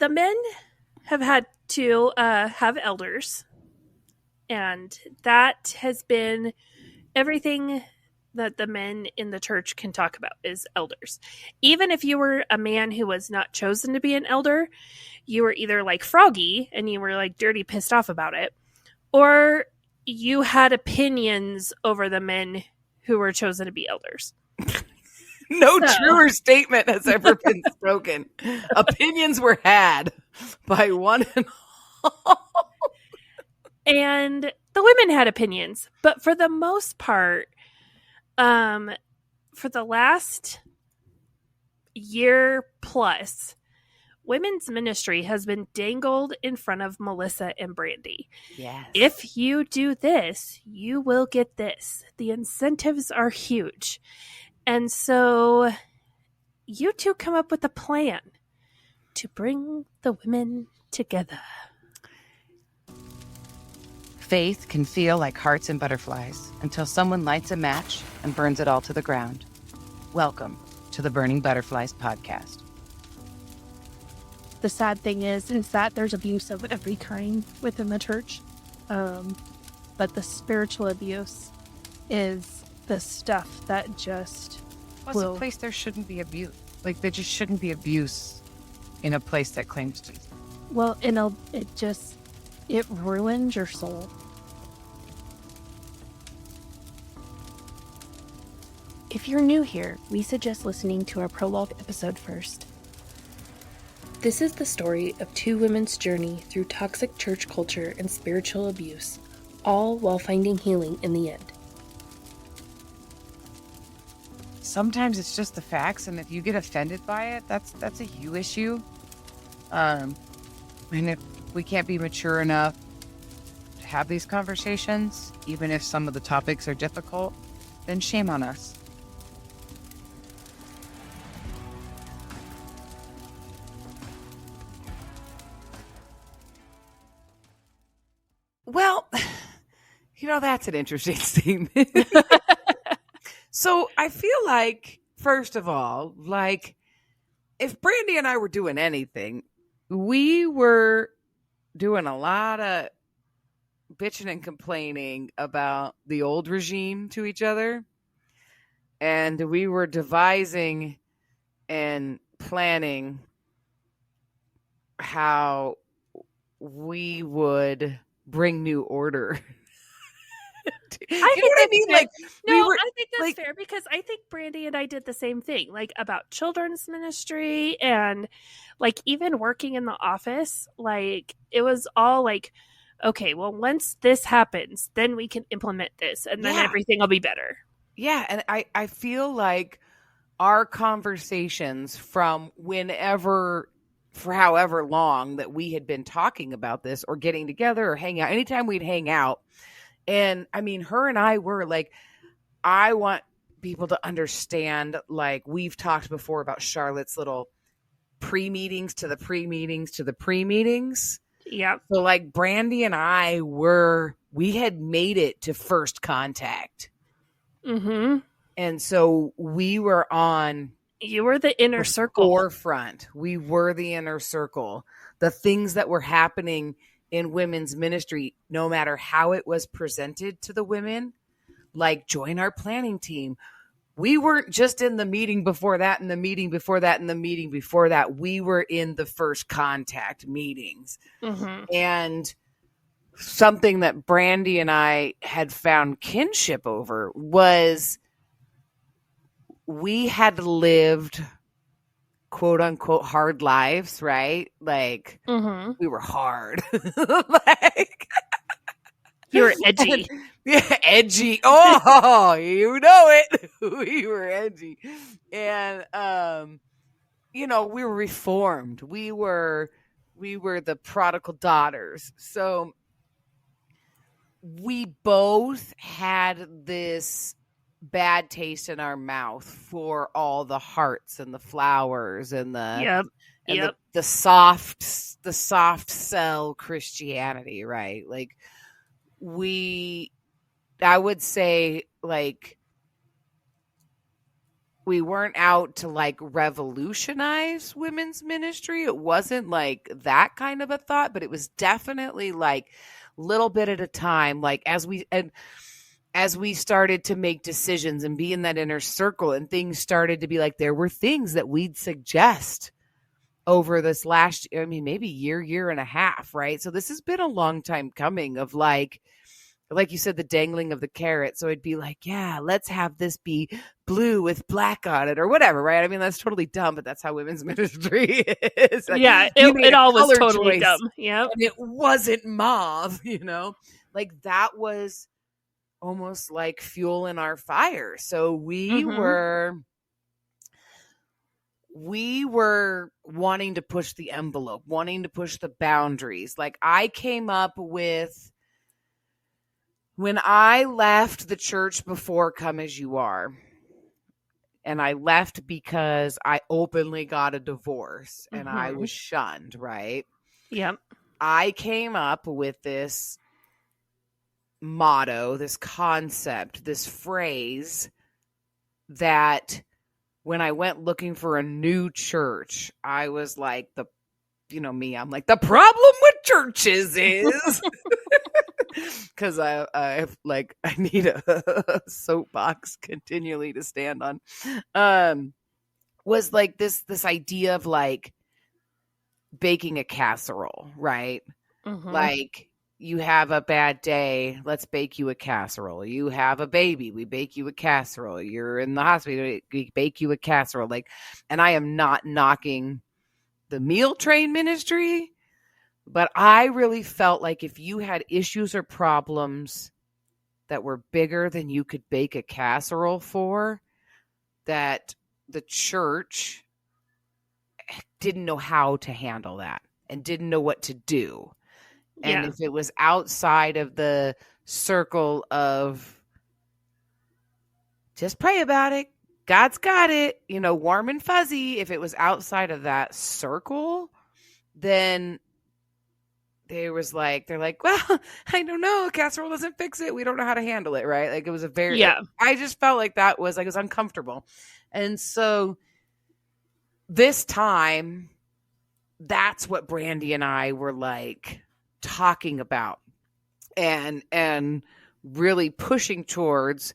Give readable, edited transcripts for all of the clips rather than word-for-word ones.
the men have had to have elders, and that has been everything that the men in the church can talk about is elders. Even if you were a man who was not chosen to be an elder, you were either like Froggy and you were like dirty pissed off about it, or you had opinions over the men who were chosen to be elders. No truer statement has ever been spoken. Opinions were had by one and all. And the women had opinions, but for the most part, for the last year plus, women's ministry has been dangled in front of Melissa and Brandy. Yes. If you do this, you will get this. The incentives are huge. And so you two come up with a plan to bring the women together. Faith can feel like hearts and butterflies until someone lights a match and burns it all to the ground. Welcome to the Burning Butterflies podcast. The sad thing is that there's abuse of every kind within the church. But the spiritual abuse is the stuff that just It's a place there shouldn't be abuse. Like, there just shouldn't be abuse in a place that claims to. Well, it ruins your soul. If you're new here, we suggest listening to our prologue episode first. This is the story of two women's journey through toxic church culture and spiritual abuse, all while finding healing in the end. Sometimes it's just the facts, and if you get offended by it, that's a you issue. And if we can't be mature enough to have these conversations, even if some of the topics are difficult, then shame on us. Well, that's an interesting statement. So I feel like, first of all, like, if Brandy and I were doing anything, we were doing a lot of bitching and complaining about the old regime to each other. And we were devising and planning how we would bring new order. I think that's fair, because I think Brandy and I did the same thing, like about children's ministry and like even working in the office. Like, it was all like, okay, well, once this happens, then we can implement this and then everything will be better. Yeah. And I feel like our conversations from whenever, for however long that we had been talking about this or getting together or hanging out, anytime we'd hang out. And I mean, her and I were like, I want people to understand, like, we've talked before about Charlotte's little pre-meetings to the pre-meetings to the pre-meetings. Yeah. So like Brandy and I we had made it to first contact. Mm-hmm. And so we were on. You were the inner circle. Forefront. We were the inner circle. The things that were happening in women's ministry, no matter how it was presented to the women, like, join our planning team. We weren't just in the meeting before that and the meeting before that and the meeting before that. We were in the first contact meetings. Mm-hmm. And something that Brandy and I had found kinship over was we had lived, quote unquote, hard lives, right? Like, we were hard. Like, you were edgy. Yeah, edgy. Oh, you know it. We were edgy. And we were reformed. We were the prodigal daughters. So we both had this bad taste in our mouth for all the hearts and the flowers and the soft sell Christianity, right? Like, I would say, like, we weren't out to like revolutionize women's ministry. It wasn't like that kind of a thought, but it was definitely like little bit at a time. Like as we started to make decisions and be in that inner circle, and things started to be like, there were things that we'd suggest over this last, I mean, maybe year and a half, right? So this has been a long time coming of like you said, the dangling of the carrot. So it'd be like, yeah, let's have this be blue with black on it or whatever, right? I mean, that's totally dumb, but that's how women's ministry is. Like, Yeah, you made it a all was color totally choice, dumb. Yeah. and it wasn't mauve, like that was almost like fuel in our fire. So we were wanting to push the envelope, wanting to push the boundaries. Like I came up with, when I left the church before Come As You Are, and I left because I openly got a divorce and I was shunned, right? Yep. I came up with this motto, this concept, this phrase that when I went looking for a new church, I was like, I'm like, the problem with churches is because I need a soapbox continually to stand on. Was like this idea of like baking a casserole, right? Like you have a bad day, let's bake you a casserole. You have a baby, we bake you a casserole. You're in the hospital, we bake you a casserole. Like, and I am not knocking the meal train ministry, but I really felt like if you had issues or problems that were bigger than you could bake a casserole for, that the church didn't know how to handle that and didn't know what to do. And if it was outside of the circle of just pray about it, God's got it, warm and fuzzy, if it was outside of that circle, then they're like, well, I don't know. Casserole doesn't fix it. We don't know how to handle it. Right. Like it was I just felt like that was like, it was uncomfortable. And so this time, that's what Brandy and I were like talking about and really pushing towards.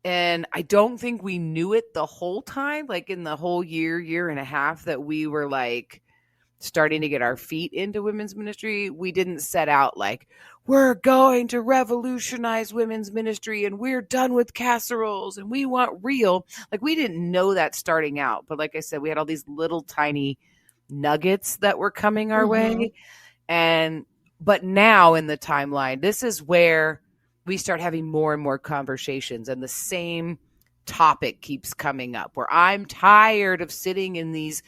And I don't think we knew it the whole time, like in the whole year and a half that we were like starting to get our feet into women's ministry. We didn't set out like, we're going to revolutionize women's ministry and we're done with casseroles and we want real. Like we didn't know that starting out. But like I said, we had all these little tiny nuggets that were coming our way. But now in the timeline, this is where we start having more and more conversations, and the same topic keeps coming up, where I'm tired of sitting in these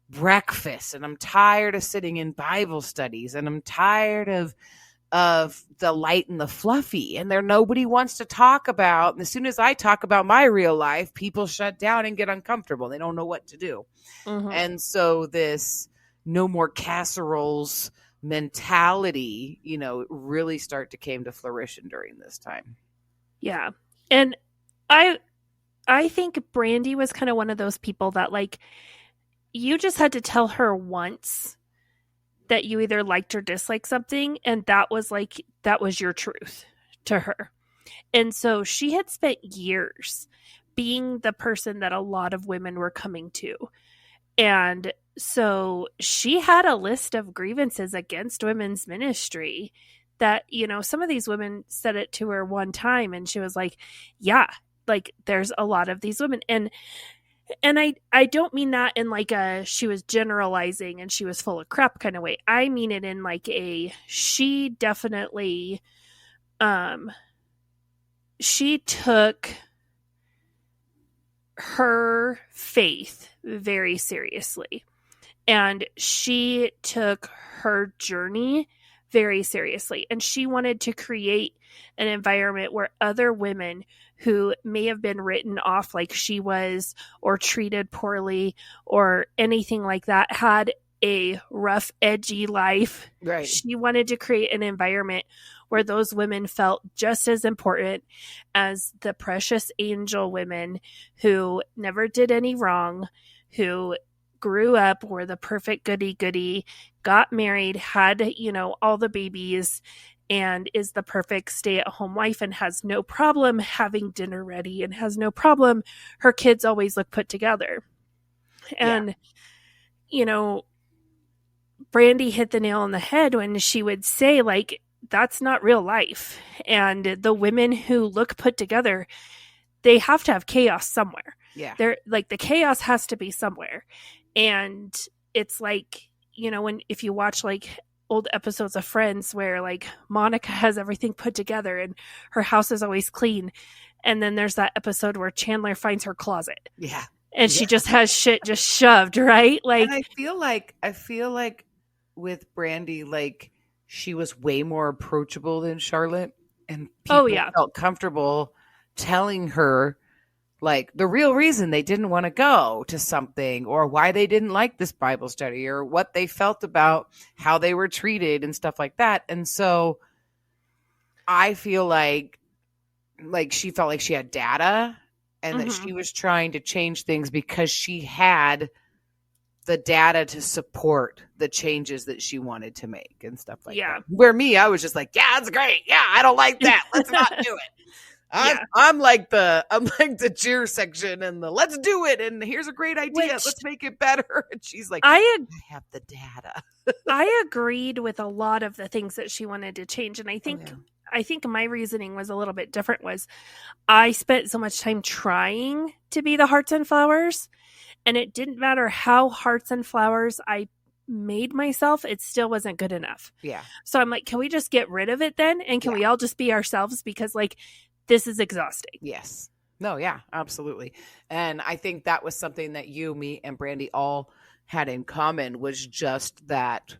breakfasts, and I'm tired of sitting in Bible studies, and I'm tired of the light and the fluffy, and nobody wants to talk about. And as soon as I talk about my real life, people shut down and get uncomfortable. They don't know what to do. And so this no more casseroles mentality, really came to fruition during this time. Yeah. And I think Brandy was kind of one of those people that like, you just had to tell her once that you either liked or disliked something, and that was your truth to her. And so she had spent years being the person that a lot of women were coming to. And so she had a list of grievances against women's ministry that, some of these women said it to her one time and she was like, yeah, like there's a lot of these women. And I don't mean that in like she was generalizing and she was full of crap kind of way. I mean it in like she definitely, she took her faith very seriously, and she took her journey very seriously, and she wanted to create an environment where other women who may have been written off like she was or treated poorly or anything like that had a rough, edgy life. Right. She wanted to create an environment where those women felt just as important as the precious angel women who never did any wrong, who grew up, were the perfect goody-goody, got married, had, all the babies, and is the perfect stay-at-home wife and has no problem having dinner ready and has no problem. Her kids always look put together. And, Brandy hit the nail on the head when she would say, like, that's not real life. And the women who look put together, they have to have chaos somewhere. Yeah. They're like, the chaos has to be somewhere. And it's like, if you watch like old episodes of Friends where like Monica has everything put together and her house is always clean. And then there's that episode where Chandler finds her closet. Yeah. And she just has shit just shoved, right? Like, and I feel like with Brandy, like she was way more approachable than Charlotte, and people felt comfortable telling her like the real reason they didn't want to go to something, or why they didn't like this Bible study, or what they felt about how they were treated and stuff like that. And so I feel like she felt like she had data, and that she was trying to change things because she had the data to support the changes that she wanted to make and stuff like that. Where I was just like, yeah, that's great. Yeah, I don't like that. Let's not do it. I'm like the cheer section and the let's do it. And here's a great idea. Let's make it better. And she's like, I have the data. I agreed with a lot of the things that she wanted to change. And I think my reasoning was a little bit different. Was I spent so much time trying to be the hearts and flowers, and it didn't matter how hearts and flowers I made myself, it still wasn't good enough. Yeah. So I'm like, can we just get rid of it then? And can we all just be ourselves? Because like, this is exhausting. Yes. No, yeah, absolutely. And I think that was something that you, me, and Brandy all had in common, was just that,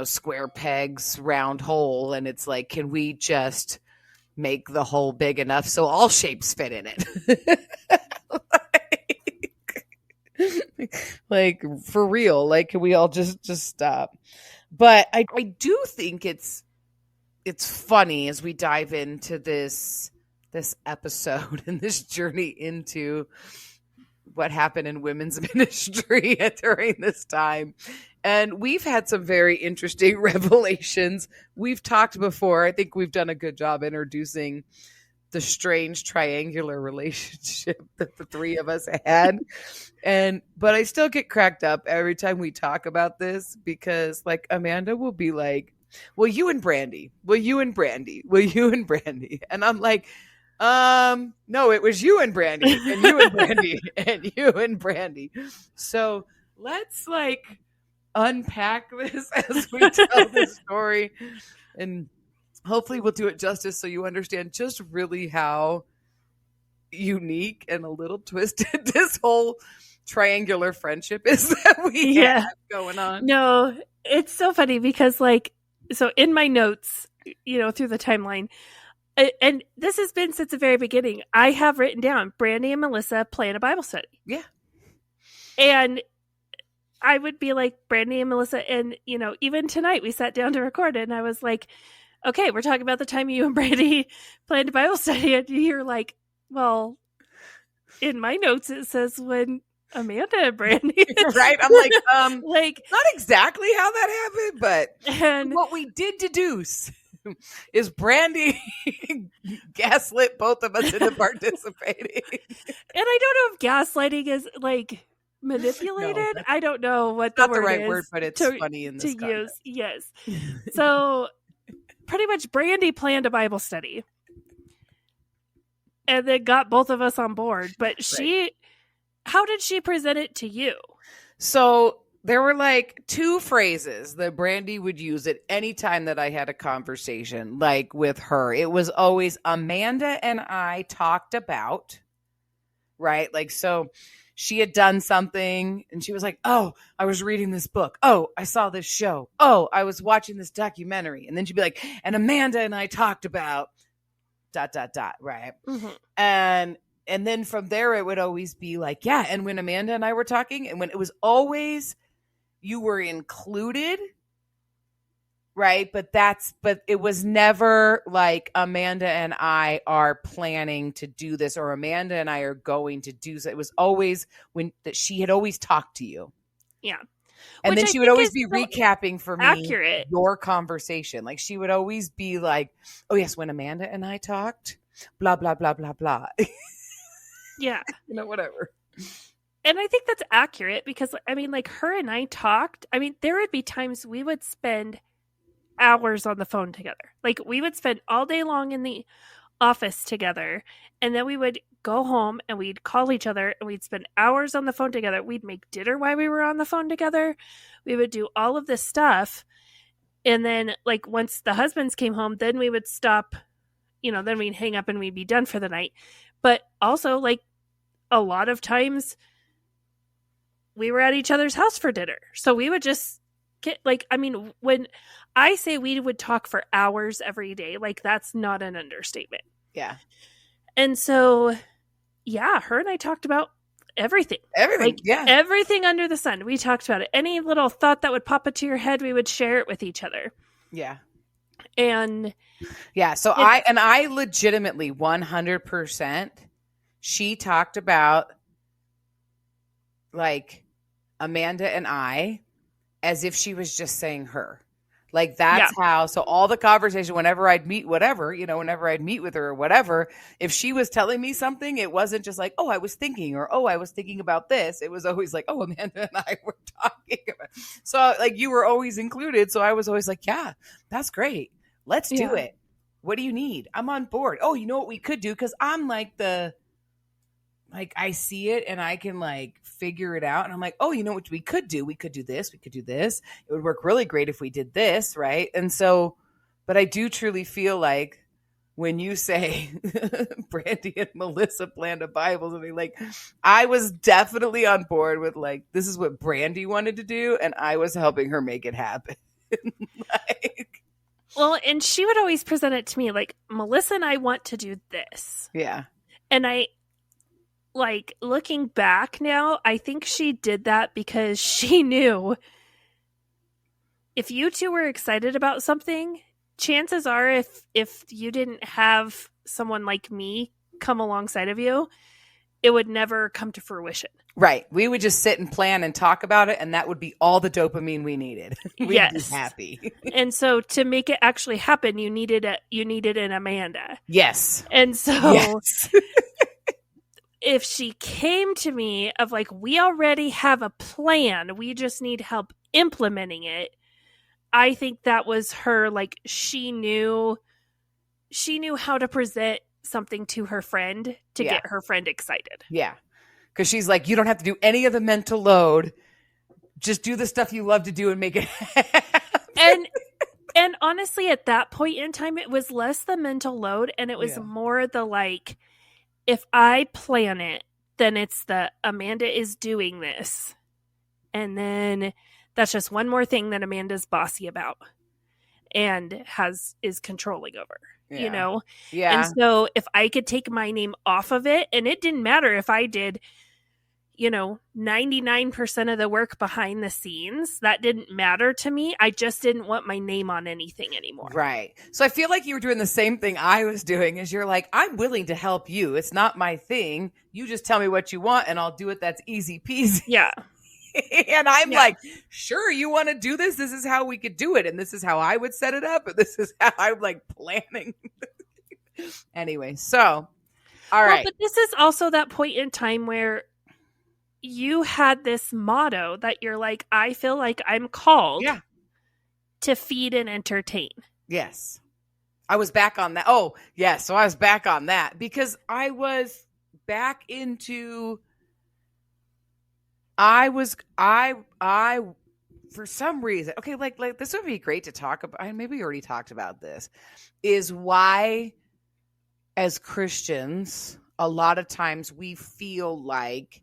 square pegs, round hole. And it's like, can we just make the hole big enough so all shapes fit in it? Like for real, like can we all just stop? But I do think it's funny as we dive into this episode and this journey into what happened in women's ministry during this time. And we've had some very interesting revelations. We've talked before. I think we've done a good job introducing the strange triangular relationship that the three of us had. But I still get cracked up every time we talk about this, because like Amanda will be like, well, you and Brandy, well, you and Brandy, well, you and Brandy. And I'm like, no, it was you and Brandy and you and Brandy and you and Brandy. So let's like unpack this as we tell this story, and hopefully we'll do it justice so you understand just really how unique and a little twisted this whole triangular friendship is that we have going on. No, it's so funny because like, so in my notes, through the timeline, and this has been since the very beginning, I have written down Brandy and Melissa plan a Bible study. Yeah. And I would be like, Brandy and Melissa, and, even tonight we sat down to record it, and I was like, okay, we're talking about the time you and Brandy planned a Bible study, and you're like, well, in my notes it says when Amanda and Brandy. Right? I'm like, not exactly how that happened, but what we did deduce is Brandy gaslit both of us into participating. And I don't know if gaslighting is like manipulated. No, I don't know what the not word the right is word, but it's funny in this to use. Yes. So pretty much Brandy planned a Bible study and then got both of us on board. But how did she present it to you? So there were like two phrases that Brandy would use at any time that I had a conversation, like with her. It was always Amanda and I talked about, right? Like, so she had done something and she was like, oh, I was reading this book. Oh, I saw this show. Oh, I was watching this documentary. And then she'd be like, and Amanda and I talked about ... Right. Mm-hmm. And then from there, it would always be like, yeah. And when Amanda and I were talking, and when it was always you were included, right? But it was never like Amanda and I are planning to do this, or Amanda and I are going to do so. It was always that she had always talked to you. Yeah. And Which then I she would think always is be so recapping for me accurate. your conversation. Like she would always be like, oh yes, when Amanda and I talked, blah, blah, blah, blah, blah. Yeah. Whatever. And I think that's accurate because, I mean, like her and I talked. I mean, there would be times we would spend hours on the phone together. Like we would spend all day long in the office together. And then we would go home and we'd call each other and we'd spend hours on the phone together. We'd make dinner while we were on the phone together. We would do all of this stuff. And then, like, once the husbands came home, then we would stop, then we'd hang up and we'd be done for the night. But also, like, a lot of times we were at each other's house for dinner. So we would just get, like, I mean, when I say we would talk for hours every day, like, that's not an understatement. Yeah. And so, yeah, her and I talked about everything. Everything, like, yeah. Everything under the sun. We talked about it. Any little thought that would pop into your head, we would share it with each other. Yeah. And yeah, so I legitimately 100%, she talked about like Amanda and I as if she was just saying her. Like that's how, so all the conversation, whenever I'd meet with her or whatever, if she was telling me something, it wasn't just like, oh, I was thinking, or, oh, I was thinking about this. It was always like, oh, Amanda and I were talking about it. So like you were always included. So I was always like, yeah, that's great. Let's do it. What do you need? I'm on board. Oh, you know what we could do? Cause I'm like I see it and I can like figure it out. And I'm like, oh, you know what we could do? We could do this. We could do this. It would work really great if we did this. Right. And so, but I do truly feel like when you say Brandy and Melissa planned a Bible, something like I was definitely on board with like, this is what Brandy wanted to do. And I was helping her make it happen. Well, and she would always present it to me like, Melissa and I want to do this. Yeah. And I, like, looking back now, I think she did that because she knew if you two were excited about something, chances are if you didn't have someone like me come alongside of you, it would never come to fruition. Right. We would just sit and plan and talk about it, and that would be all the dopamine we needed. We'd be happy. And so to make it actually happen, you needed an Amanda. Yes. And so if she came to me of like, we already have a plan, we just need help implementing it, I think that was her, like, she knew how to present something to her friend to get her friend excited. Yeah. Because she's like, you don't have to do any of the mental load. Just do the stuff you love to do and make it happen. And honestly, at that point in time, it was less the mental load and it was more the like, if I plan it, then it's the Amanda is doing this. And then that's just one more thing that Amanda's bossy about and is controlling over, Yeah. And so if I could take my name off of it, and it didn't matter if I did, 99% of the work behind the scenes, that didn't matter to me. I just didn't want my name on anything anymore. Right. So I feel like you were doing the same thing I was doing is you're like, I'm willing to help you. It's not my thing. You just tell me what you want and I'll do it. That's easy peasy. Yeah. And I'm like, sure, you want to do this? This is how we could do it. And this is how I would set it up. And this is how I'm like planning. Anyway, so, all right. But this is also that point in time where you had this motto that you're like, I feel like I'm called to feed and entertain. Yes. I was back on that. Oh, yes. So I was back on that because I was back into, I for some reason, okay, like this would be great to talk about. Maybe we already talked about this, is why as Christians, a lot of times we feel like,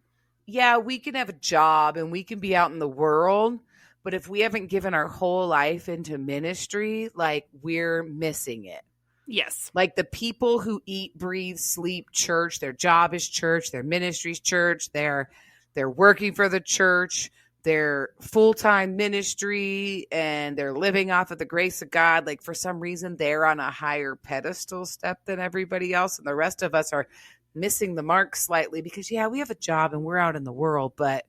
yeah, we can have a job and we can be out in the world, but if we haven't given our whole life into ministry, like we're missing it. Yes. Like the people who eat, breathe, sleep church, their job is church, their ministry's church, they're working for the church, their full-time ministry and they're living off of the grace of God. Like for some reason, they're on a higher pedestal step than everybody else. And the rest of us are missing the mark slightly because, yeah, we have a job and we're out in the world, but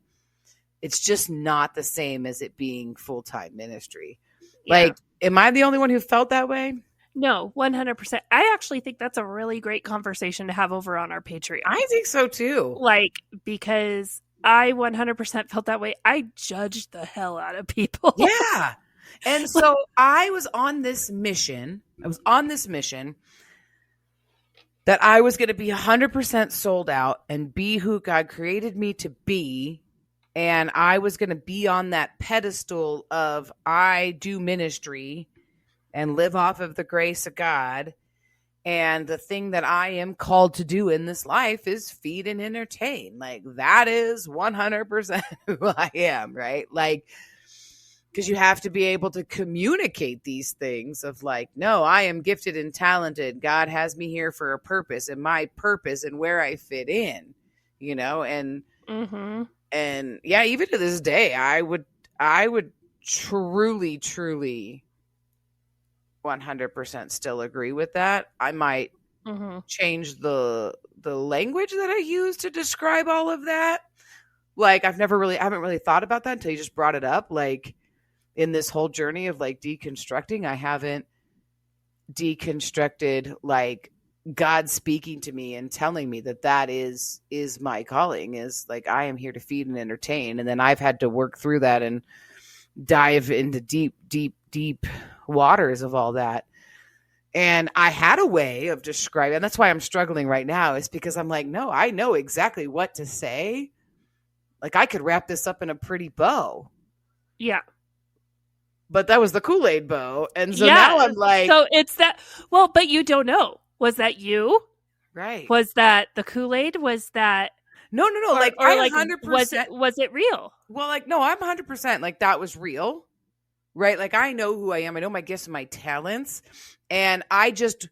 it's just not the same as it being full-time ministry. Yeah. Like, am I the only one who felt that way? No, 100%. I actually think that's a really great conversation to have over on our Patreon. I think so too. Like, because I 100% felt that way. I judged the hell out of people. Yeah. And so I was on this mission. That I was going to be 100% sold out and be who God created me to be. And I was going to be on that pedestal of I do ministry and live off of the grace of God. And the thing that I am called to do in this life is feed and entertain. Like that is 100% who I am, right? Like, because you have to be able to communicate these things of like, no, I am gifted and talented. God has me here for a purpose, and my purpose and where I fit in, you know, and yeah, even to this day, I would truly 100% still agree with that. I might change the language that I use to describe all of that. Like I haven't really thought about that until you just brought it up. Like in this whole journey of like deconstructing, I haven't deconstructed like God speaking to me and telling me that is my calling, is like I am here to feed and entertain. And then I've had to work through that and dive into deep waters of all that. And I had a way of describing, and that's why I'm struggling right now, is because I'm like, no, I know exactly what to say. Like I could wrap this up in a pretty bow. Yeah. But that was the Kool-Aid bow. And so now I'm like, so it's that, well, but you don't know. Was that you? Right. Was that the Kool-Aid? Was that? No. Like or I like 100%. Was it real? Well, like, no, I'm 100%. Like that was real. Right. Like I know who I am. I know my gifts and my talents. And I just,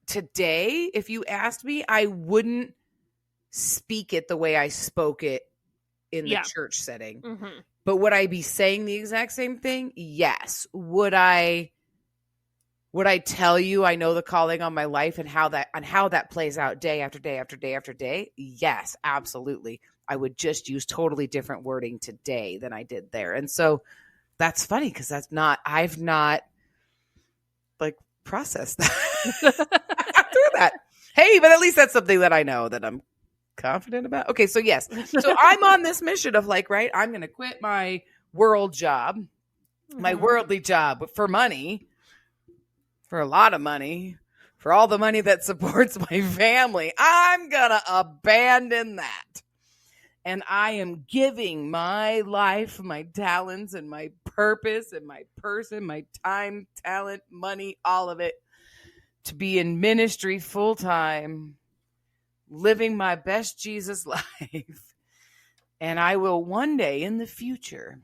today, if you asked me, I wouldn't speak it the way I spoke it in the church setting. Mm-hmm. But would I be saying the exact same thing? Yes. Would I tell you I know the calling on my life and how that plays out day after day after day after day? Yes, absolutely. I would just use totally different wording today than I did there. And so that's funny because I've not like processed that through that. Hey, but at least that's something that I know that I'm confident about. Okay, so yes. So I'm on this mission of like, right, I'm going to quit my world job, my worldly job for money, for a lot of money, for all the money that supports my family. I'm going to abandon that. And I am giving my life, my talents, and my purpose, and my person, my time, talent, money, all of it, to be in ministry full time, living my best Jesus life. And I will one day in the future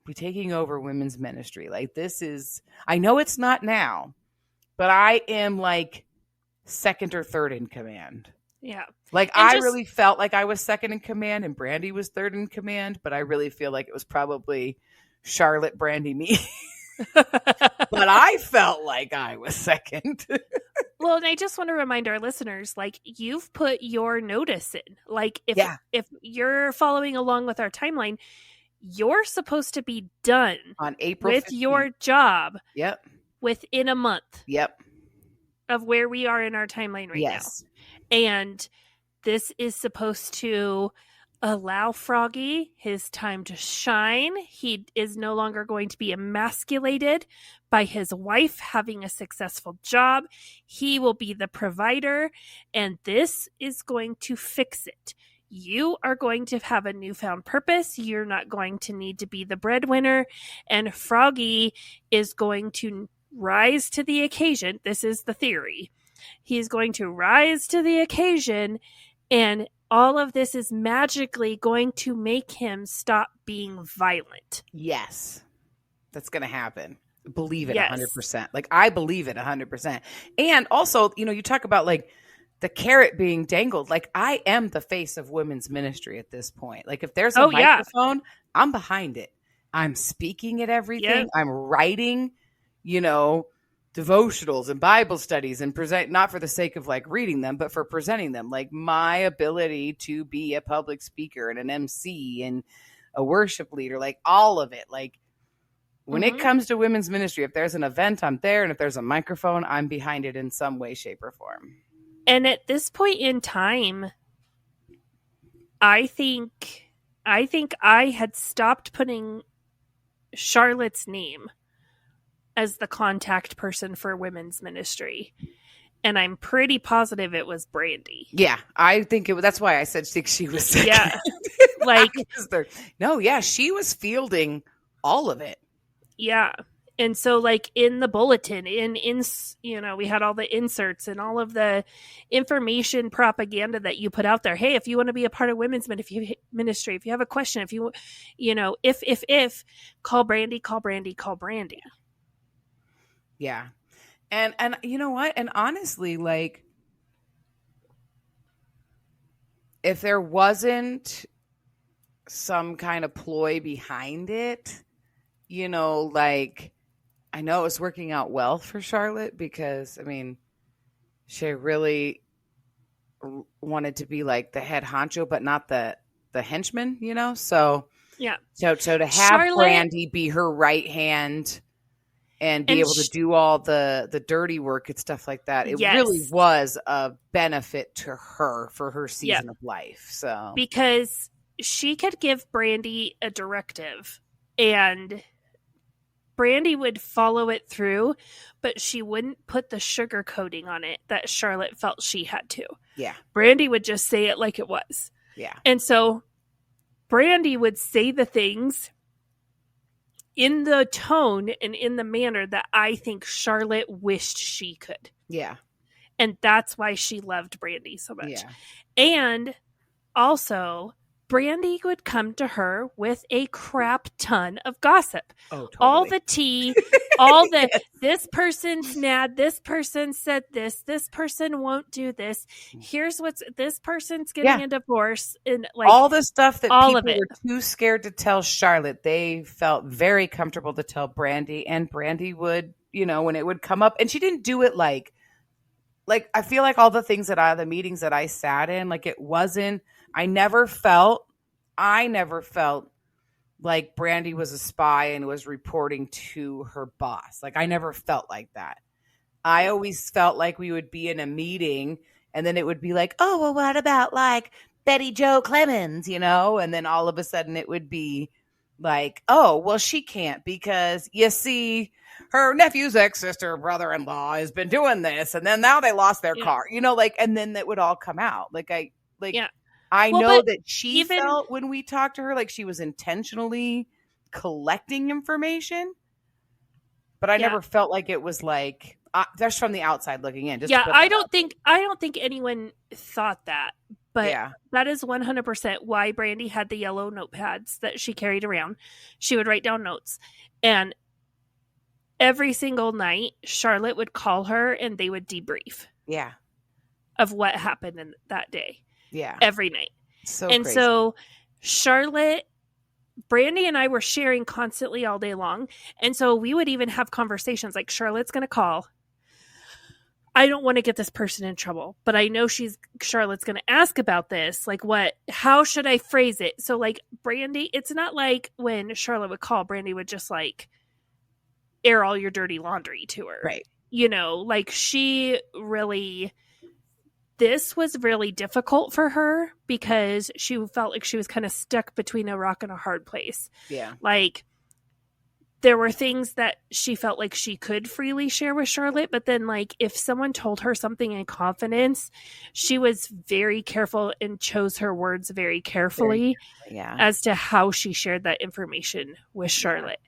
be taking over women's ministry. Like this is, I know it's not now, but I am like second or third in command. Yeah. Like I really felt like I was second in command and Brandy was third in command, but I really feel like it was probably Charlotte, Brandy, me. But I felt like I was second. Well, and I just want to remind our listeners, like you've put your notice in. Like if you're following along with our timeline, you're supposed to be done on April with 15th. your job. Yep. Within a month. Yep. Of where we are in our timeline right now. And this is supposed to allow Froggy his time to shine. He is no longer going to be emasculated by his wife having a successful job. He will be the provider, and this is going to fix it. You are going to have a newfound purpose. You're not going to need to be the breadwinner, and Froggy is going to rise to the occasion. This is the theory. He's going to rise to the occasion, and all of this is magically going to make him stop being violent. Yes. That's going to happen. Believe it 100%. Like I believe it 100%. And also, you know, you talk about like the carrot being dangled. Like, I am the face of women's ministry at this point. Like, if there's a Oh, yeah. microphone, I'm behind it. I'm speaking at everything. Yep. I'm writing, devotionals and Bible studies and present, not for the sake of like reading them, but for presenting them. Like, my ability to be a public speaker and an MC and a worship leader, like all of it. Like, when it comes to women's ministry, if there's an event, I'm there. And if there's a microphone, I'm behind it in some way, shape, or form. And at this point in time, I think I had stopped putting Charlotte's name as the contact person for women's ministry. And I'm pretty positive it was Brandy. Yeah, I think that's why I said she was second. Yeah. Like, she was fielding all of it. yeah. And so, like, in the bulletin, we had all the inserts and all of the information propaganda that you put out there. Hey, if you want to be a part of women's ministry, if you have a question, if you, if call Brandy, call Brandy, call Brandy. Yeah. And you know what? And honestly, like, if there wasn't some kind of ploy behind it, like, I know it was working out well for Charlotte because, I mean, she really wanted to be like the head honcho, but not the henchman, So, yeah. So to have Brandy be her right hand and be able to do all the dirty work and stuff like that, it really was a benefit to her for her season of life. So, because she could give Brandy a directive and Brandy would follow it through, but she wouldn't put the sugar coating on it that Charlotte felt she had to. Yeah. Brandy would just say it like it was. Yeah. And so Brandy would say the things in the tone and in the manner that I think Charlotte wished she could. Yeah. And that's why she loved Brandy so much. Yeah. And also, Brandy would come to her with a crap ton of gossip. Oh, totally. All the tea, all the, this person's mad, this person said this person won't do this. Here's this person's getting a divorce. And like all the stuff that all people were too scared to tell Charlotte, they felt very comfortable to tell Brandy. And Brandy would, when it would come up, and she didn't do it like I feel like all the things the meetings that I sat in, like it wasn't, I never felt like Brandy was a spy and was reporting to her boss. Like, I never felt like that. I always felt like we would be in a meeting and then it would be like, oh, well, what about like Betty Jo Clemens, And then all of a sudden it would be like, oh, well, she can't because you see her nephew's ex-sister, brother-in-law has been doing this. And then now they lost their car, and then that would all come out. I know that she felt when we talked to her like she was intentionally collecting information, but I never felt like it was like that's from the outside looking in. I don't think anyone thought that, but that is 100% why Brandy had the yellow notepads that she carried around. She would write down notes, and every single night Charlotte would call her and they would debrief. Yeah. Of what happened in that day. Yeah. Every night. Crazy. So Charlotte, Brandy and I were sharing constantly all day long. And so we would even have conversations like, Charlotte's going to call. I don't want to get this person in trouble, but I know Charlotte's going to ask about this. Like, how should I phrase it? So like Brandy, it's not like when Charlotte would call, Brandy would just like air all your dirty laundry to her. Right. Like this was really difficult for her because she felt like she was kind of stuck between a rock and a hard place. Yeah. Like, there were things that she felt like she could freely share with Charlotte, but then like if someone told her something in confidence, she was very careful and chose her words very carefully as to how she shared that information with Charlotte.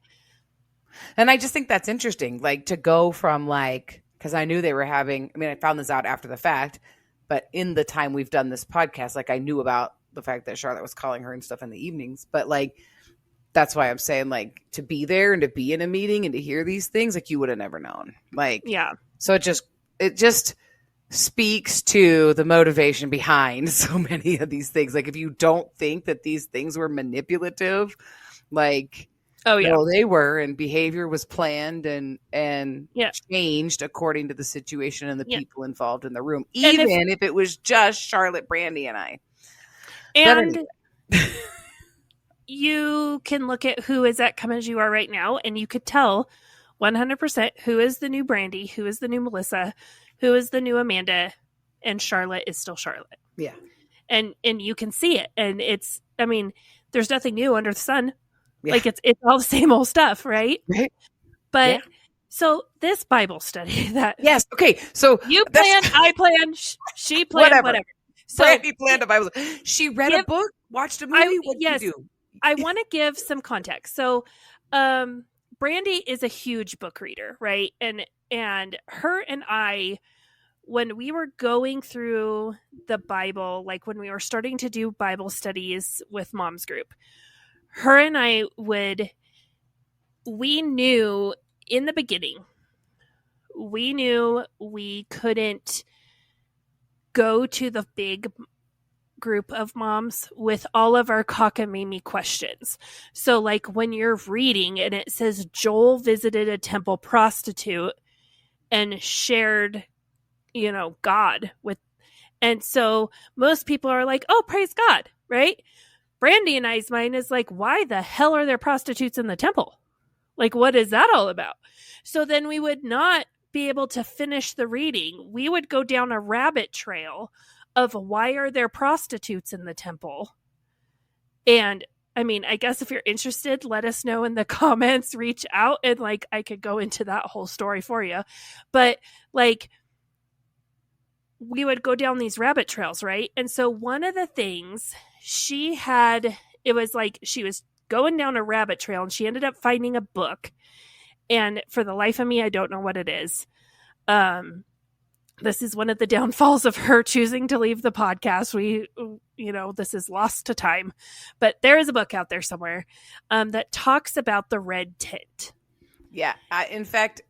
And I just think that's interesting, like to go from because I knew they were I found this out after the fact, but in the time we've done this podcast, like I knew about the fact that Charlotte was calling her and stuff in the evenings, but like, that's why I'm saying like to be there and to be in a meeting and to hear these things, like you would have never known. Like, yeah. So it just speaks to the motivation behind so many of these things. Like, if you don't think that these things were manipulative, like, Oh yeah. no, they were, and behavior was planned and Yeah. changed according to the situation and the Yeah. people involved in the room, And even if it was just Charlotte, Brandy, and I. And you can look at who is at Come As You Are right now, and you could tell 100% who is the new Brandy, who is the new Melissa, who is the new Amanda, and Charlotte is still Charlotte. Yeah. And you can see it. And it's, I mean, there's nothing new under the sun. Yeah. Like, it's all the same old stuff, right? Right. But Yeah. so this Bible study that Yes. Okay. So you plan, I plan, she planned, whatever. So Brandy planned a Bible. She read a book, watched a movie. What did you do? I want to give some context. So, Brandy is a huge book reader, right? And her and I, when we were going through the Bible, like when we were starting to do Bible studies with Mom's group, her and I we knew in the beginning, we knew we couldn't go to the big group of moms with all of our cockamamie questions. So like when you're reading and it says Joel visited a temple prostitute and shared, God with, and so most people are like, oh, praise God, right? Brandy and I's mind is like, why the hell are there prostitutes in the temple? Like, what is that all about? So then we would not be able to finish the reading. We would go down a rabbit trail of why are there prostitutes in the temple? And I mean, I guess if you're interested, let us know in the comments, reach out, and like I could go into that whole story for you. But like we would go down these rabbit trails, right? And so one of the things it was like she was going down a rabbit trail and she ended up finding a book. And for the life of me, I don't know what it is. This is one of the downfalls of her choosing to leave the podcast. This is lost to time, but there is a book out there somewhere that talks about the red tent. Yeah. In fact,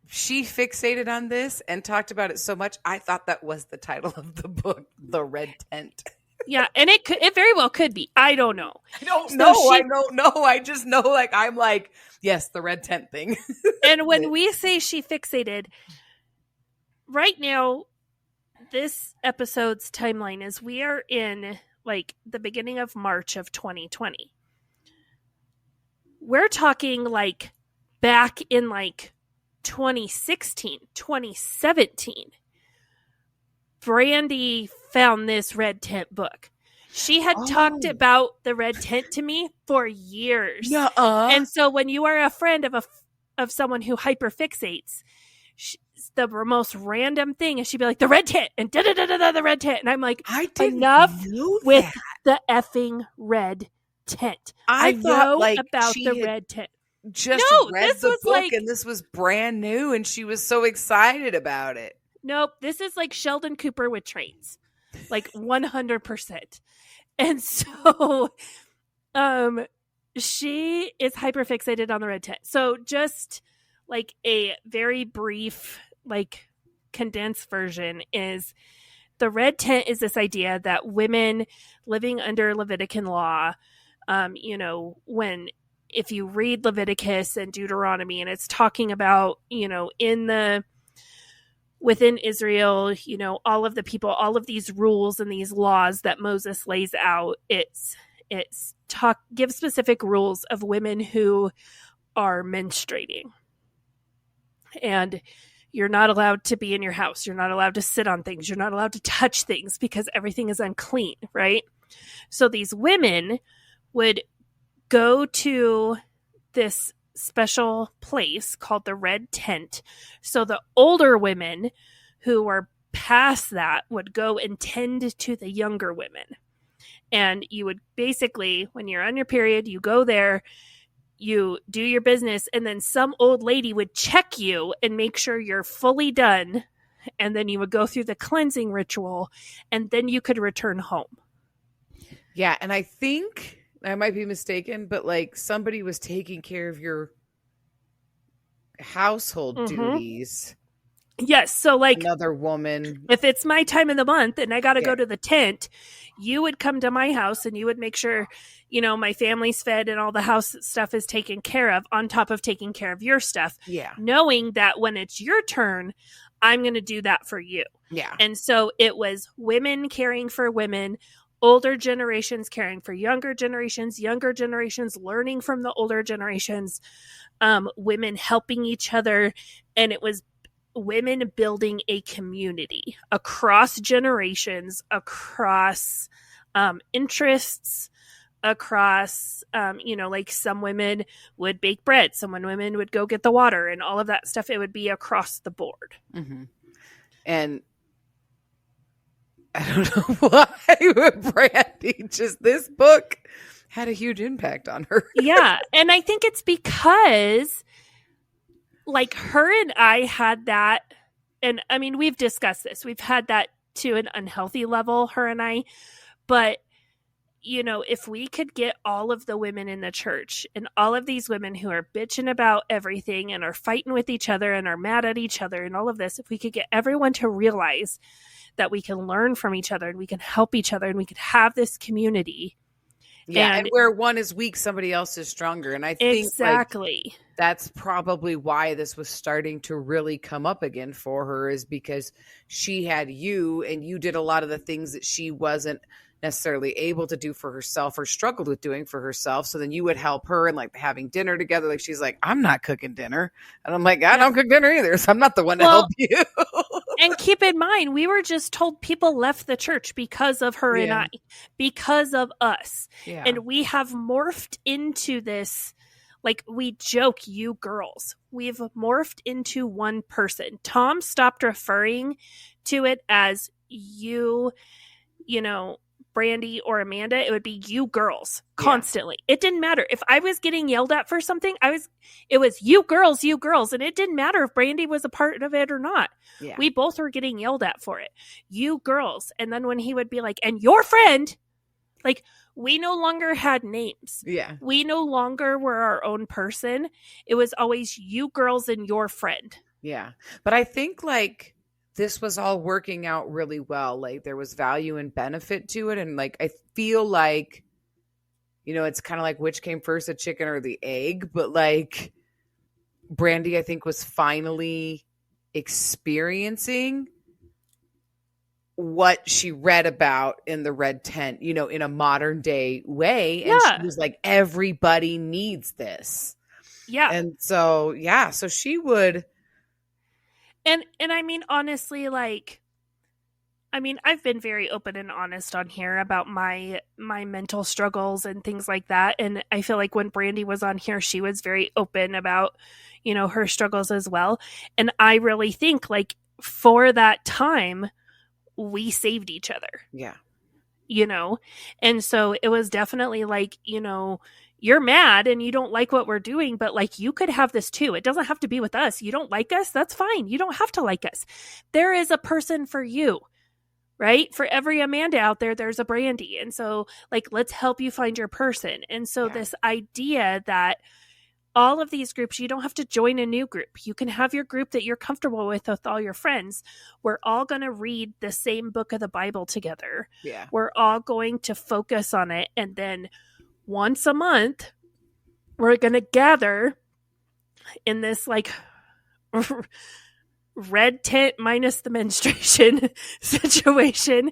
she fixated on this and talked about it so much. I thought that was the title of the book, The Red Tent. Yeah. And it very well could be. I don't know. I don't know. I just know, I'm like, yes, the red tent thing. And when we say she fixated, right now, this episode's timeline is we are in like the beginning of March of 2020. We're talking like back in like 2016, 2017. Brandy found this red tent book. She had talked about the red tent to me for years. And so when you are a friend of someone who hyperfixates, the most random thing is she'd be like, the red tent and the red tent. And I'm like, I didn't enough know with that. the effing red tent. I thought know like about she the had red tent. just read the book and this was brand new and she was so excited about it. Nope. This is like Sheldon Cooper with trains, like 100%. And so, she is hyperfixated on the red tent. So just like a very brief, like condensed version is the red tent is this idea that women living under Levitican law, if you read Leviticus and Deuteronomy and it's talking about, within Israel, all of the people, all of these rules and these laws that Moses lays out, gives specific rules of women who are menstruating. And you're not allowed to be in your house. You're not allowed to sit on things. You're not allowed to touch things because everything is unclean, right? So these women would go to this special place called the red tent. So the older women who were past that would go and tend to the younger women. And you would basically, when you're on your period, you go there, you do your business, and then some old lady would check you and make sure you're fully done. And then you would go through the cleansing ritual, and then you could return home. Yeah, and I think I might be mistaken, but like somebody was taking care of your household duties. Yes. So, like, another woman. if it's my time of the month and I got to Yeah. go to the tent, you would come to my house and you would make sure, my family's fed and all the house stuff is taken care of on top of taking care of your stuff. Yeah. Knowing that when it's your turn, I'm going to do that for you. Yeah. And so it was women caring for women, older generations caring for younger generations learning from the older generations, women helping each other. And it was women building a community across generations, across interests, across, like some women would bake bread, some women would go get the water and all of that stuff. It would be across the board. Mm-hmm. And I don't know why Brandy, just this book had a huge impact on her. Yeah. And I think it's because, like, her and I had that, and I mean, we've discussed this. We've had that to an unhealthy level, her and I. But, if we could get all of the women in the church and all of these women who are bitching about everything and are fighting with each other and are mad at each other and all of this, if we could get everyone to realize that we can learn from each other and we can help each other and we could have this community. Yeah, and where one is weak, somebody else is stronger. And I think exactly, that's probably why this was starting to really come up again for her, is because she had you and you did a lot of the things that she wasn't necessarily able to do for herself or struggled with doing for herself. So then you would help her, and like having dinner together. Like, she's like, I'm not cooking dinner. And I'm like, I don't cook dinner either. So I'm not the one to help you. And keep in mind, we were just told people left the church because of her and I, because of us. Yeah. And we have morphed into this, like, we joke, you girls. We've morphed into one person. Tom stopped referring to it as you, Brandy or Amanda. It would be you girls constantly. It didn't matter if I was getting yelled at for something. It was you girls, and it didn't matter if Brandy was a part of it or not. Yeah. We both were getting yelled at for it. You girls. And then when he would be like, and your friend, like, we no longer had names. Yeah. We no longer were our own person. It was always you girls and your friend. Yeah. But I think, like, this was all working out really well. Like, there was value and benefit to it. And, like, I feel like, it's kind of like which came first, the chicken or the egg. But, like, Brandy, I think, was finally experiencing what she read about in the red tent, in a modern day way. And she was like, everybody needs this. Yeah. And so, so she would. And I mean, honestly, like, I've been very open and honest on here about my mental struggles and things like that. And I feel like when Brandy was on here, she was very open about, her struggles as well. And I really think, like, for that time, we saved each other. Yeah. And so it was definitely like, you're mad and you don't like what we're doing, but, like, you could have this too. It doesn't have to be with us. You don't like us? That's fine. You don't have to like us. There is a person for you, right? For every Amanda out there, there's a Brandy. And so, like, let's help you find your person. And so this idea that all of these groups, you don't have to join a new group. You can have your group that you're comfortable with all your friends. We're all going to read the same book of the Bible together. Yeah. We're all going to focus on it. And then once a month, we're going to gather in this, like, red tent minus the menstruation situation.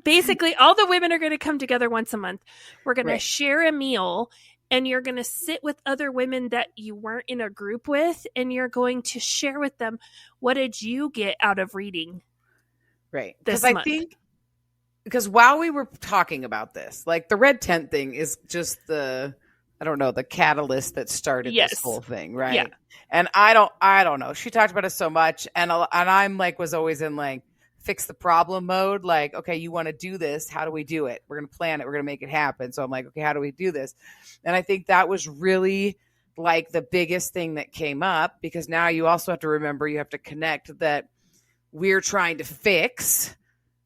Basically, all the women are going to come together once a month. We're going to share a meal, and you're going to sit with other women that you weren't in a group with, and you're going to share with them, what did you get out of reading? Right. Because I think, because while we were talking about this, like, the red tent thing is just the catalyst that started this whole thing. Right. Yeah. And I don't know. She talked about it so much. And I'm like, was always in, like, fix the problem mode. Like, okay, you want to do this. How do we do it? We're going to plan it. We're going to make it happen. So I'm like, okay, how do we do this? And I think that was really, like, the biggest thing that came up, because now you also have to remember, you have to connect that we're trying to fix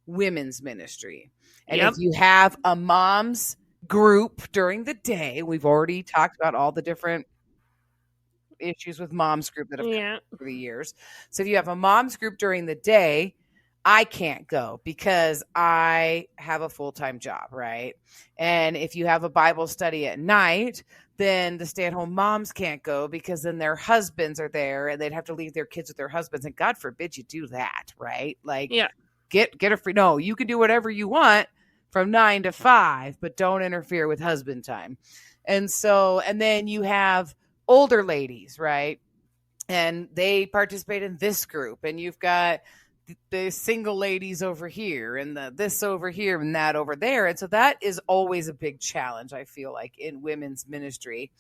women's ministry. And if you have a mom's group during the day, we've already talked about all the different issues with mom's group that have come Yeah. over the years. So if you have a mom's group during the day, I can't go because I have a full-time job, right? And if you have a Bible study at night, then the stay-at-home moms can't go because then their husbands are there and they'd have to leave their kids with their husbands. And God forbid you do that, right? Like, Yeah. get a free. No, you can do whatever you want from 9 to 5, but don't interfere with husband time. And then you have older ladies, right? And they participate in this group, and you've got the single ladies over here and this over here and that over there. And so that is always a big challenge, I feel like, in women's ministry.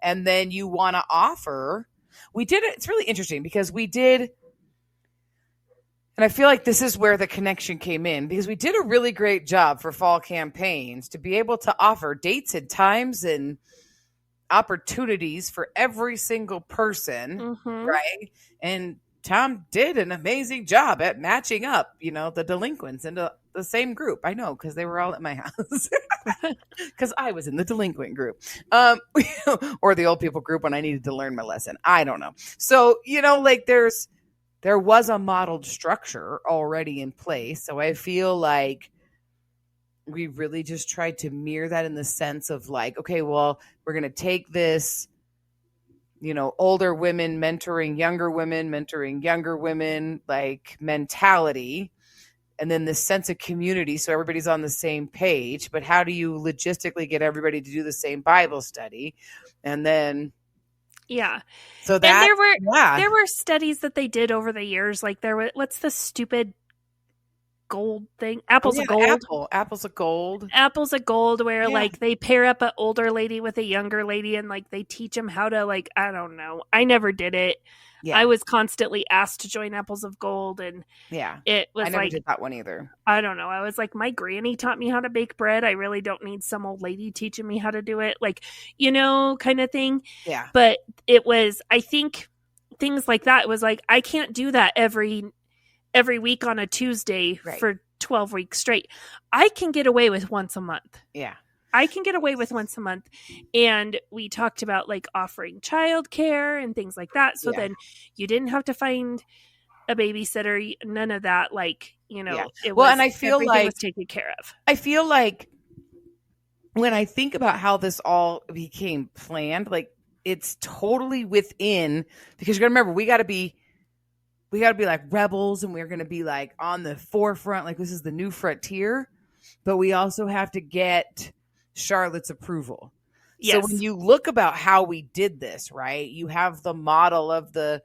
And then you want to offer, it's really interesting because we did, and I feel like this is where the connection came in, because we did a really great job for fall campaigns to be able to offer dates and times and opportunities for every single person, right? And Tom did an amazing job at matching up, the delinquents into the same group. I know, because they were all at my house, because I was in the delinquent group, or the old people group when I needed to learn my lesson. I don't know. So, there was a modeled structure already in place. So I feel like we really just tried to mirror that in the sense of like, okay, well, we're going to take this, older women mentoring younger women, like mentality, and then this sense of community. So everybody's on the same page, but how do you logistically get everybody to do the same Bible study? And then, yeah. So that, and there were studies that they did over the years. Like what's the stupid gold thing? Apples of gold. Apples of gold. Apples of gold, where like they pair up an older lady with a younger lady, and like they teach them how to, like, I don't know. I never did it. Yeah. I was constantly asked to join Apples of Gold, and it was, I never did that one either. I don't know. I was like, my granny taught me how to bake bread. I really don't need some old lady teaching me how to do it, like, kind of thing. Yeah. But it was, I think, things like that. It was like, I can't do that every week on a Tuesday for 12 weeks straight. I can get away with once a month. Yeah. I can get away with once a month. And we talked about like offering childcare and things like that. So then you didn't have to find a babysitter, none of that. Like, it was, and I feel like was taken care of. I feel like when I think about how this all became planned, like it's totally within, because you got to remember, we got to be like rebels, and we're going to be like on the forefront. Like, this is the new frontier, but we also have to get Charlotte's approval. Yes. So when you look about how we did this, right, you have the model of the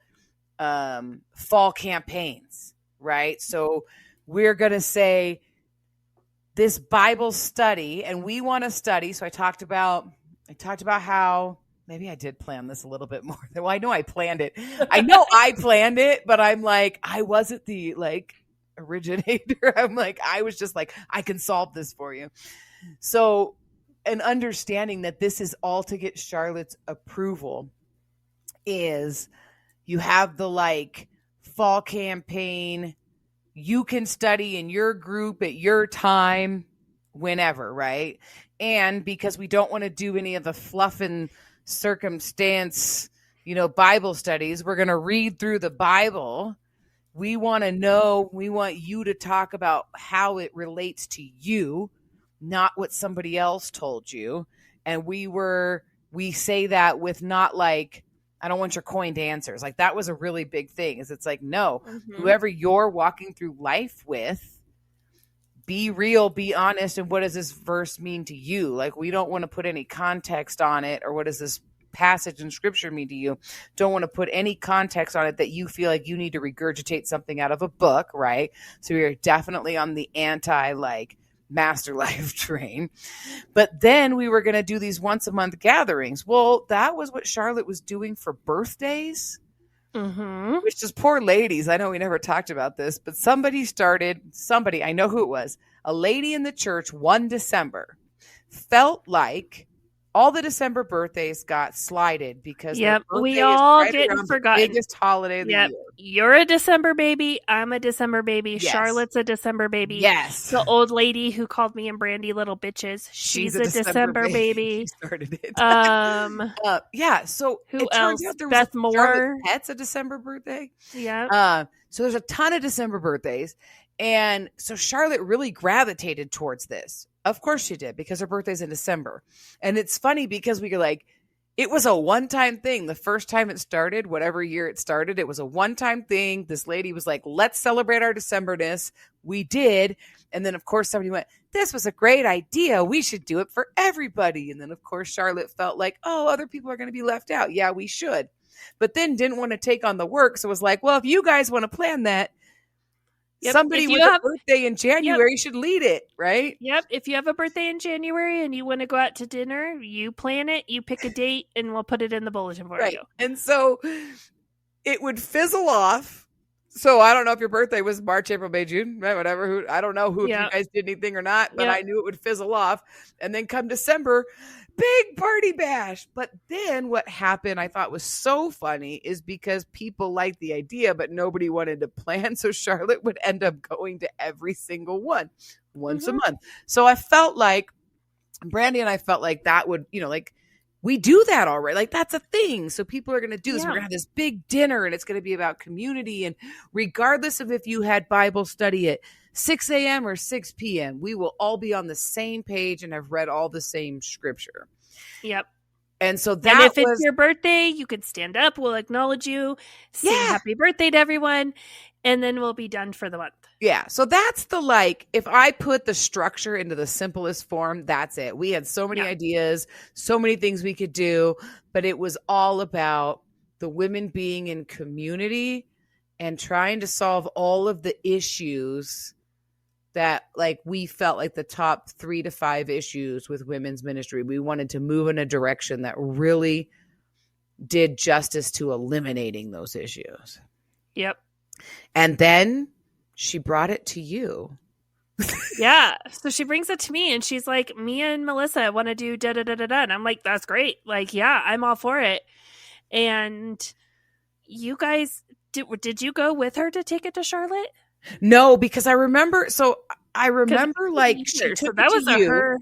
fall campaigns, right? So we're going to say this Bible study, and we want to study. So I talked about how, maybe I did plan this a little bit more. Well, I know I planned it. I know I planned it, but I'm like, I wasn't the originator. I'm like, I was just like, I can solve this for you. So, and understanding that this is all to get Charlotte's approval is you have the fall campaign. You can study in your group at your time, whenever, right? And because we don't want to do any of the fluff and circumstance, Bible studies, we're going to read through the Bible. We want you to talk about how it relates to you, not what somebody else told you. And we say that with not like, I don't want your coined answers. Like, that was a really big thing, is it's like, no, whoever you're walking through life with, be real, be honest. And what does this verse mean to you? Like, we don't want to put any context on it, or what does this passage in scripture mean to you? Don't want to put any context on it that you feel like you need to regurgitate something out of a book, right? So we are definitely on the anti Master Life train. But then we were going to do these once a month gatherings. Well, that was what Charlotte was doing for birthdays. Which is, poor ladies. I know we never talked about this, but somebody, I know who it was, a lady in the church one December felt like all the December birthdays got slided because their Yep, birthday we is all right getting around the forgotten. biggest holiday of the Yep, year. you're a December baby. I'm a December baby. Yes. Charlotte's a December baby. Yes. The old lady who called me and Brandy little bitches. She's a December baby. She started it. Yeah. So Who it turns else? out there was Beth a Moore. Charlotte Pet's a December birthday. Yeah. So there's a ton of December birthdays. And so Charlotte really gravitated towards this. Of course she did, because her birthday's in December. And it's funny because we were like, it was a one-time thing. The first time it started, whatever year it started, it was a one-time thing. This lady was like, let's celebrate our Decemberness. We did. And then, of course, somebody went, this was a great idea. We should do it for everybody. And then, of course, Charlotte felt like, oh, other people are going to be left out. Yeah, we should. But then didn't want to take on the work. So it was like, well, if you guys want to plan that, somebody with a birthday in January should lead it, right? Yep. If you have a birthday in January and you want to go out to dinner, you plan it, you pick a date, and we'll put it in the bulletin for you. And so it would fizzle off. So I don't know if your birthday was March, April, May, June, right? Whatever. I don't know if you guys did anything or not, but I knew it would fizzle off. And then come December, big party bash. But then what happened, I thought was so funny, is because people liked the idea, but nobody wanted to plan. So Charlotte would end up going to every single one once a month. So I felt like, Brandy and I felt like that would, like, we do that already. Like, that's a thing. So people are going to do this. We're going to have this big dinner, and it's going to be about community. And regardless of if you had Bible study at 6 a.m. or 6 p.m., we will all be on the same page and have read all the same scripture. Yep. And so that and if it's your birthday, you can stand up. We'll acknowledge you. Sing happy birthday to everyone. And then we'll be done for the month. Yeah. So that's if I put the structure into the simplest form, that's it. We had so many ideas, so many things we could do, but it was all about the women being in community and trying to solve all of the issues that, like, we felt like the top 3 to 5 issues with women's ministry. We wanted to move in a direction that really did justice to eliminating those issues. Yep. And then she brought it to you. Yeah. So she brings it to me and she's like, me and Melissa want to do da da da da da. And I'm like, that's great. Like, yeah, I'm all for it. And you guys, did you go with her to take it to Charlotte? No, because I remember like she took that was you. her.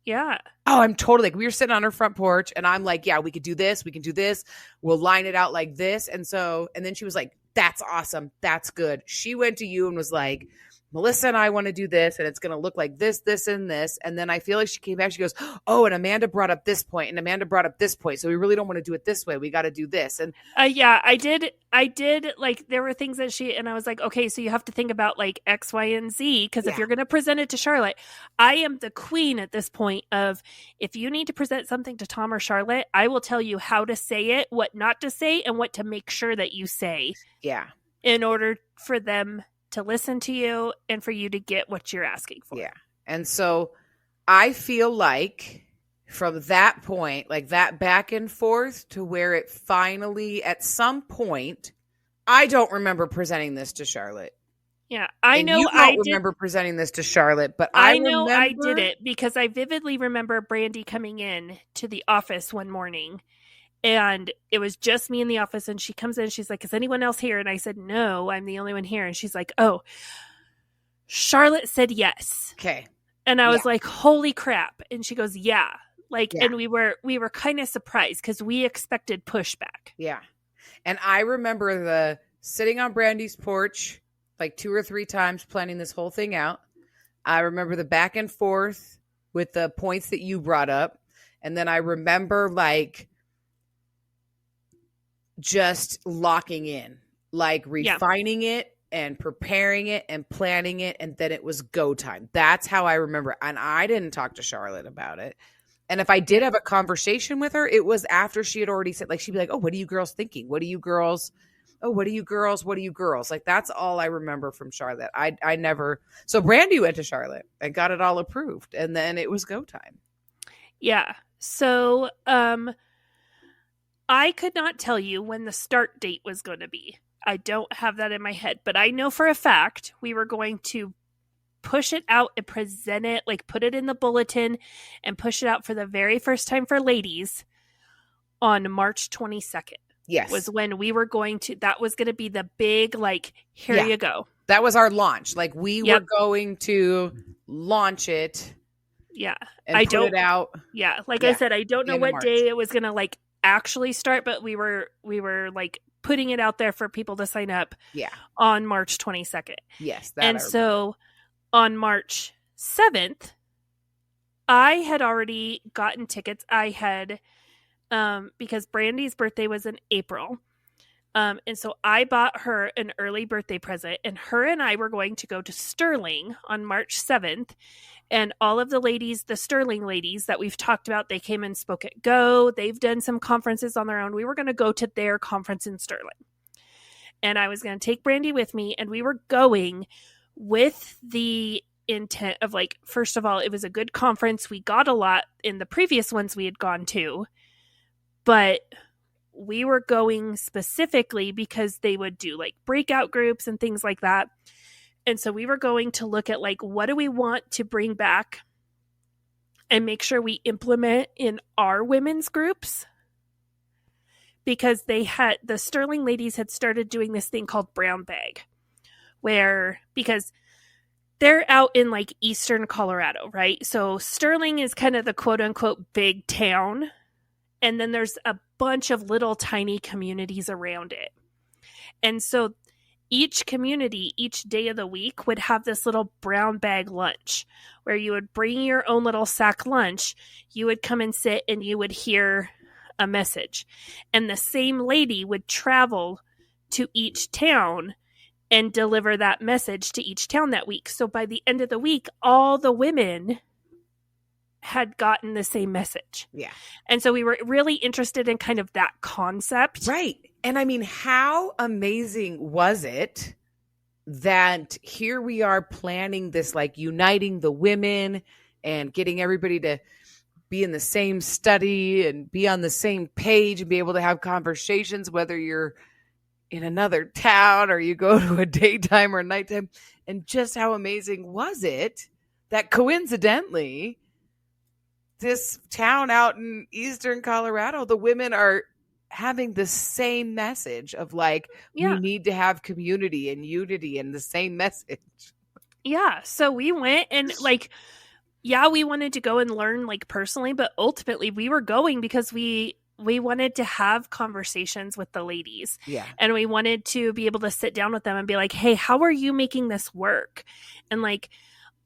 Yeah. Oh, I'm totally like, we were sitting on her front porch and I'm like, yeah, we could do this. We can do this. We'll line it out like this. And then she was like, that's awesome. That's good. She went to you and was like, Melissa and I want to do this, and it's going to look like this, this, and this. And then I feel like she came back. She goes, oh, and Amanda brought up this point, and Amanda brought up this point. So we really don't want to do it this way. We got to do this. And yeah, I did. Like, there were things that and I was like, okay, so you have to think about like X, Y, and Z. Because if you're going to present it to Charlotte, I am the queen at this point of, if you need to present something to Tom or Charlotte, I will tell you how to say it, what not to say, and what to make sure that you say. Yeah. In order for them to listen to you and for you to get what you're asking for. Yeah. And so I feel like from that point, like that back and forth to where it finally, at some point, I don't remember presenting this to Charlotte. Yeah, I know. You don't remember presenting this to Charlotte, but I know I did it because I vividly remember Brandy coming in to the office one morning. And it was just me in the office, and she comes in, she's like, is anyone else here? And I said, no, I'm the only one here. And she's like, oh, Charlotte said yes. Okay. And I was like, holy crap. And she goes, yeah. And we were kind of surprised because we expected pushback. Yeah. And I remember sitting on Brandy's porch like 2 or 3 times planning this whole thing out. I remember the back and forth with the points that you brought up. And then I remember like just locking in, like refining it and preparing it and planning it. And then it was go time. That's how I remember. And I didn't talk to Charlotte about it. And if I did have a conversation with her, it was after she had already said, like, she'd be like, oh, what are you girls thinking? What are you girls? Oh, what are you girls? What are you girls? Like, that's all I remember from Charlotte. I never. So Brandy went to Charlotte and got it all approved. And then it was go time. Yeah. So, I could not tell you when the start date was going to be. I don't have that in my head, but I know for a fact we were going to push it out and present it, like put it in the bulletin and push it out for the very first time for ladies on March 22nd. Yes. Was when we were going to, that was going to be the big, like, here you go. That was our launch. Like, we were going to launch it. Yeah. And put it out. Yeah. Like I said, I don't know what March. day it was going to, like, actually start, but we were like putting it out there for people to sign up on March 22nd. Yes. And so on March 7th, I had already gotten tickets. I had, because Brandy's birthday was in April. And so I bought her an early birthday present, and her and I were going to go to Sterling on March 7th. And all of the ladies, the Sterling ladies that we've talked about, they came and spoke at Go. They've done some conferences on their own. We were going to go to their conference in Sterling. And I was going to take Brandy with me, and we were going with the intent of, like, first of all, it was a good conference. We got a lot in the previous ones we had gone to, but we were going specifically because they would do like breakout groups and things like that. And so we were going to look at, like, what do we want to bring back and make sure we implement in our women's groups, because the Sterling ladies had started doing this thing called Brown Bag, where, because they're out in like eastern Colorado, right? So Sterling is kind of the quote unquote big town. And then there's a bunch of little tiny communities around it. And so each community, each day of the week, would have this little brown bag lunch where you would bring your own little sack lunch. You would come and sit and you would hear a message. And the same lady would travel to each town and deliver that message to each town that week. So by the end of the week, all the women had gotten the same message. Yeah. And so we were really interested in kind of that concept. Right. And I mean, how amazing was it that here we are planning this, like, uniting the women and getting everybody to be in the same study and be on the same page and be able to have conversations, whether you're in another town or you go to a daytime or nighttime. And just how amazing was it that coincidentally, this town out in eastern Colorado, the women are having the same message of, like, we need to have community and unity and the same message. Yeah. So we went and, like, we wanted to go and learn, like, personally, but ultimately we were going because we wanted to have conversations with the ladies. Yeah. And we wanted to be able to sit down with them and be like, hey, how are you making this work? And, like,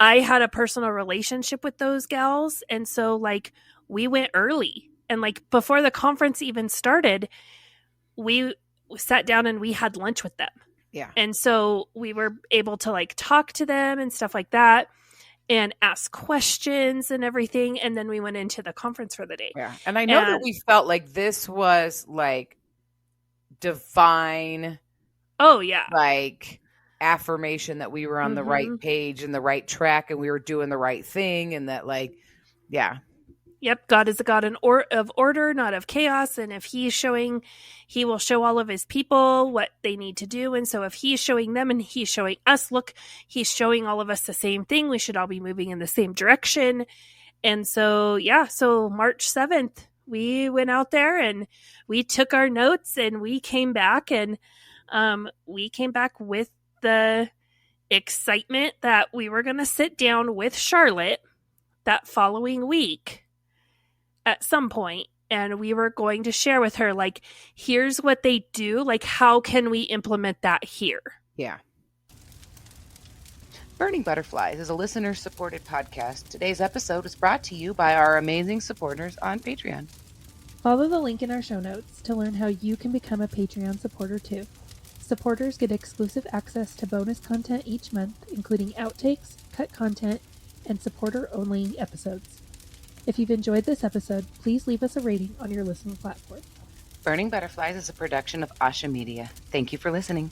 I had a personal relationship with those gals. And so, like, we went early. And, like, before the conference even started, we sat down and we had lunch with them. Yeah. And so we were able to, like, talk to them and stuff like that and ask questions and everything. And then we went into the conference for the day. Yeah. And I know that we felt like this was, like, divine. Oh, yeah. Like, affirmation that we were on the right page and the right track and we were doing the right thing, and that, like, Yep, God is a God of order, not of chaos. And if he's showing, he will show all of his people what they need to do. And so if he's showing them and he's showing us, look, he's showing all of us the same thing. We should all be moving in the same direction. And so, so March 7th, we went out there and we took our notes and we came back, and we came back with the excitement that we were going to sit down with Charlotte that following week at some point, and we were going to share with her, like, here's what they do, like, how can we implement that here? Yeah. Burning Butterflies is a listener-supported podcast. Today's episode is brought to you by our amazing supporters on Patreon. Follow the link in our show notes to learn how you can become a Patreon supporter too. Supporters get exclusive access to bonus content each month, including outtakes, cut content, and supporter-only episodes. If you've enjoyed this episode, please leave us a rating on your listening platform. Burning Butterflies is a production of Asha Media. Thank you for listening.